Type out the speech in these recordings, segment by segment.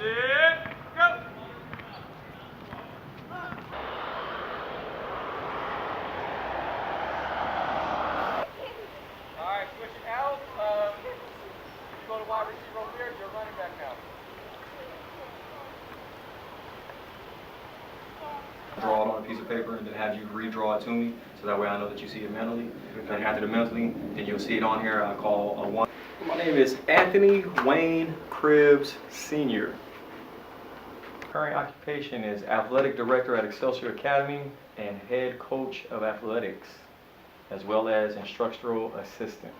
set, go! Alright, switch it out. You go to wide receiver over there, you're running back now. Draw it on a piece of paper and then have you redraw it to me, so that way I know that you see it mentally. And after the mentally, then you'll see it on here. I call a one. My name is Anthony Wayne Cribbs Sr. Current occupation is athletic director at Excelsior Academy and head coach of athletics, as well as instructional assistant.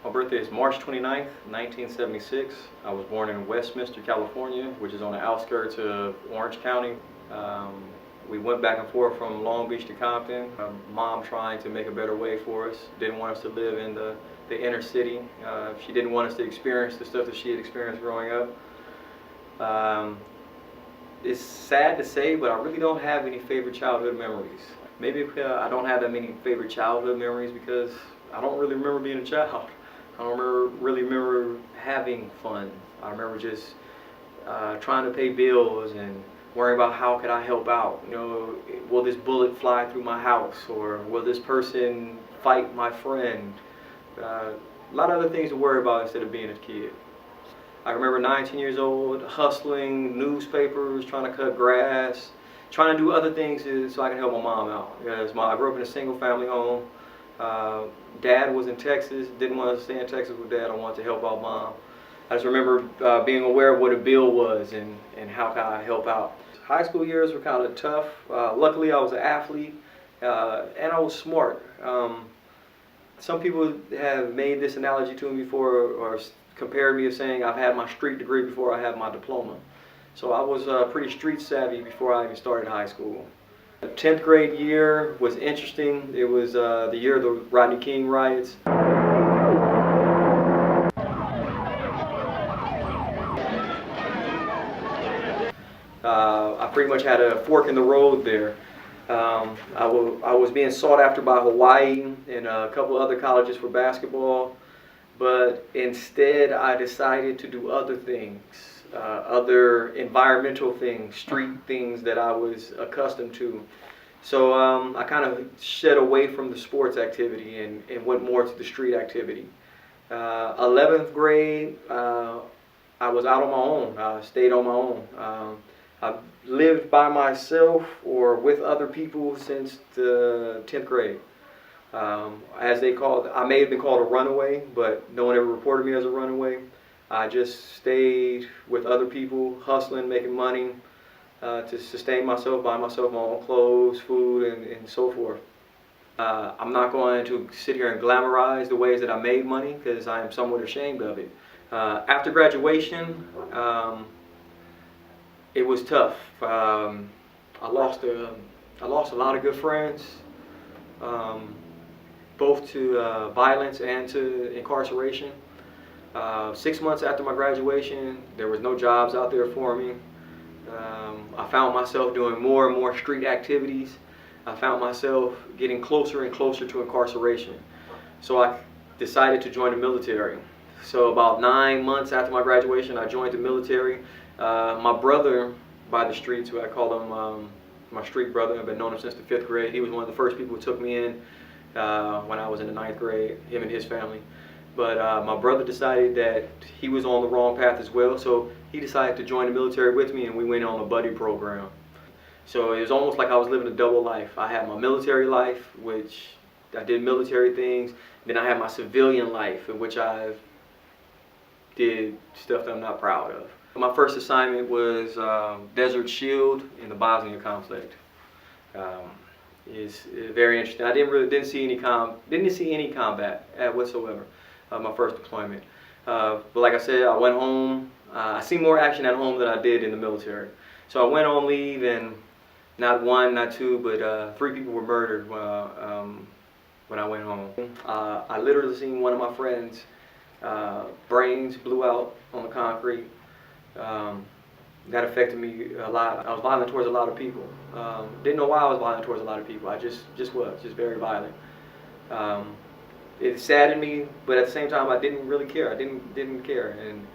My birthday is March 29th, 1976. I was born in Westminster, California, which is on the outskirts of Orange County. We went back and forth from Long Beach to Compton. Mom trying to make a better way for us. Didn't want us to live in the inner city. She didn't want us to experience the stuff that she had experienced growing up. It's sad to say, but I really don't have any favorite childhood memories. Maybe I don't have that many favorite childhood memories because I don't really remember being a child. I don't really remember having fun. I remember just trying to pay bills and worrying about how could I help out. You know, will this bullet fly through my house, or will this person fight my friend? A lot of other things to worry about instead of being a kid. I remember 19 years old, hustling newspapers, trying to cut grass, trying to do other things so I can help my mom out. Because I grew up in a single family home. Dad was in Texas, didn't want to stay in Texas with Dad. I wanted to help out Mom. I just remember being aware of what a bill was and how can I help out. High school years were kind of tough. Luckily I was an athlete and I was smart. Some people have made this analogy to me before or compared me to saying I've had my street degree before I had my diploma. So I was pretty street savvy before I even started high school. The 10th grade year was interesting. It was the year of the Rodney King riots. I pretty much had a fork in the road there. I was being sought after by Hawaii and a couple other colleges for basketball, but instead I decided to do other things. Other environmental things, street things that I was accustomed to. So I kind of shed away from the sports activity and went more to the street activity. 11th grade, I was out on my own. I stayed on my own. I've lived by myself or with other people since the 10th grade. As they call it, I may have been called a runaway, but no one ever reported me as a runaway. I just stayed with other people, hustling, making money to sustain myself, buy myself my own clothes, food, and so forth. I'm not going to sit here and glamorize the ways that I made money because I am somewhat ashamed of it. After graduation, it was tough. I lost a lot of good friends, both to violence and to incarceration. 6 months after my graduation, there was no jobs out there for me. I found myself doing more and more street activities. I found myself getting closer and closer to incarceration. So I decided to join the military. So about 9 months after my graduation, I joined the military. My brother by the streets, who I call him my street brother, I've been knowing him since the 5th grade. He was one of the first people who took me in when I was in the 9th grade, him and his family. But my brother decided that he was on the wrong path as well, so he decided to join the military with me, and we went on a buddy program. So it was almost like I was living a double life. I had my military life, which I did military things. Then I had my civilian life, in which I did stuff that I'm not proud of. My first assignment was Desert Shield in the Bosnia conflict. It's very interesting. I didn't see any combat whatsoever. My first deployment. But like I said, I went home. I seen more action at home than I did in the military. So I went on leave, and not one, not two, but 3 people were murdered when I went home. I literally seen one of my friends' brains blew out on the concrete. That affected me a lot. I was violent towards a lot of people. Didn't know why I was violent towards a lot of people. I just was very violent. It saddened me, but at the same time, I didn't really care. I didn't care. And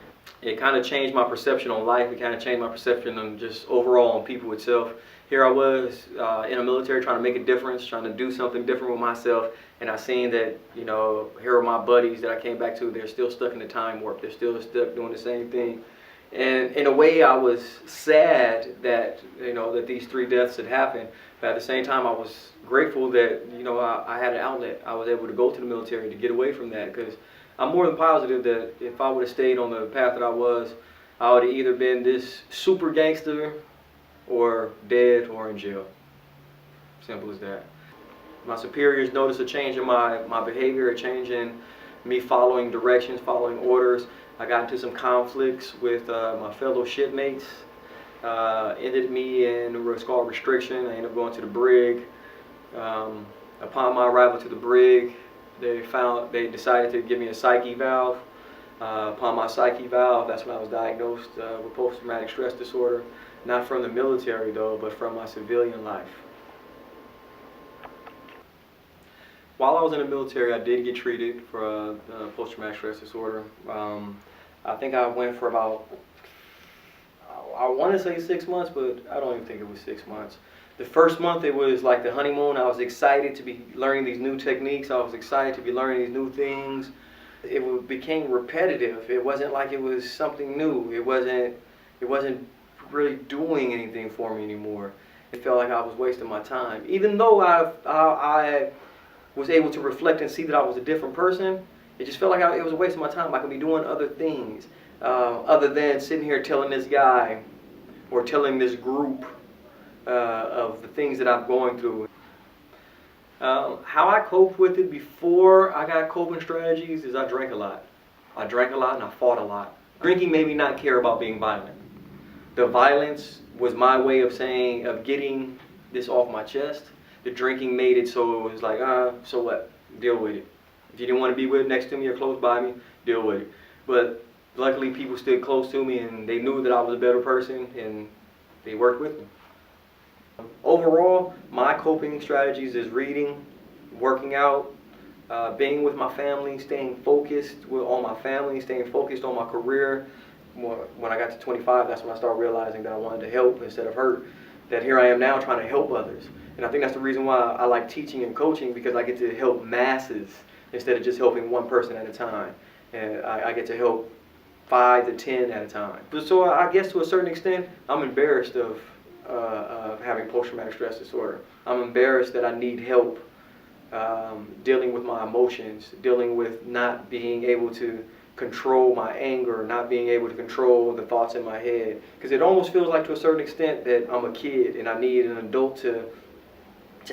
it kind of changed my perception on life. It kind of changed my perception on just overall on people itself. Here I was in the military trying to make a difference, trying to do something different with myself, and I seen that, you know, here are my buddies that I came back to. They're still stuck in the time warp. They're still stuck doing the same thing. And in a way, I was sad that, you know, that these 3 deaths had happened. But at the same time, I was grateful that, you know, I had an outlet. I was able to go to the military to get away from that, because I'm more than positive that if I would have stayed on the path that I would have either been this super gangster or dead or in jail. Simple as that. My superiors noticed a change in my behavior, a change in me following directions, following orders. I got into some conflicts with my fellow shipmates. Ended me in what's called restriction. I ended up going to the brig. Upon my arrival to the brig, they decided to give me a psych eval. Upon my psych eval, that's when I was diagnosed with post-traumatic stress disorder. Not from the military though, but from my civilian life. While I was in the military, I did get treated for post-traumatic stress disorder. I think I went for about, I want to say 6 months, but I don't even think it was 6 months. The first month, it was like the honeymoon. I was excited to be learning these new techniques. I was excited to be learning these new things. It became repetitive. It wasn't like it was something new. It wasn't really doing anything for me anymore. It felt like I was wasting my time. Even though I was able to reflect and see that I was a different person, it just felt like it was a waste of my time. I could be doing other things other than sitting here telling this guy or telling this group of the things that I'm going through. How I coped with it before I got coping strategies is I drank a lot. I drank a lot and I fought a lot. Drinking made me not care about being violent. The violence was my way of getting this off my chest. The drinking made it so it was like, so what? Deal with it. If you didn't want to be next to me or close by me, deal with it. But luckily people stood close to me and they knew that I was a better person and they worked with me. Overall, my coping strategies is reading, working out, being with my family, staying focused on my family, staying focused on my career. When I got to 25, that's when I started realizing that I wanted to help instead of hurt. That here I am now trying to help others. And I think that's the reason why I like teaching and coaching, because I get to help masses instead of just helping one person at a time. And I get to help 5 to 10 at a time. So I guess to a certain extent, I'm embarrassed of having post-traumatic stress disorder. I'm embarrassed that I need help dealing with my emotions, dealing with not being able to control my anger, not being able to control the thoughts in my head. Because it almost feels like to a certain extent that I'm a kid and I need an adult to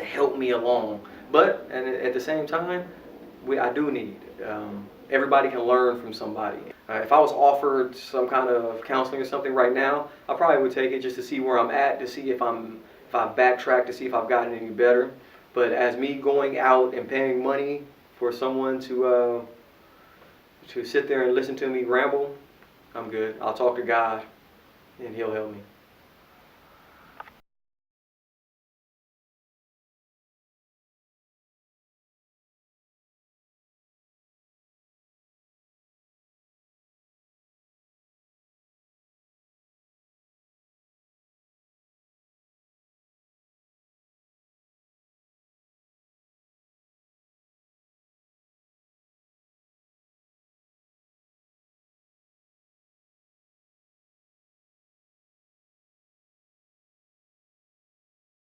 help me along. But at the same time, I do need. Everybody can learn from somebody. If I was offered some kind of counseling or something right now, I probably would take it just to see where I'm at, to see if I've backtracked, to see if I've gotten any better. But as me going out and paying money for someone to sit there and listen to me ramble, I'm good. I'll talk to God and He'll help me.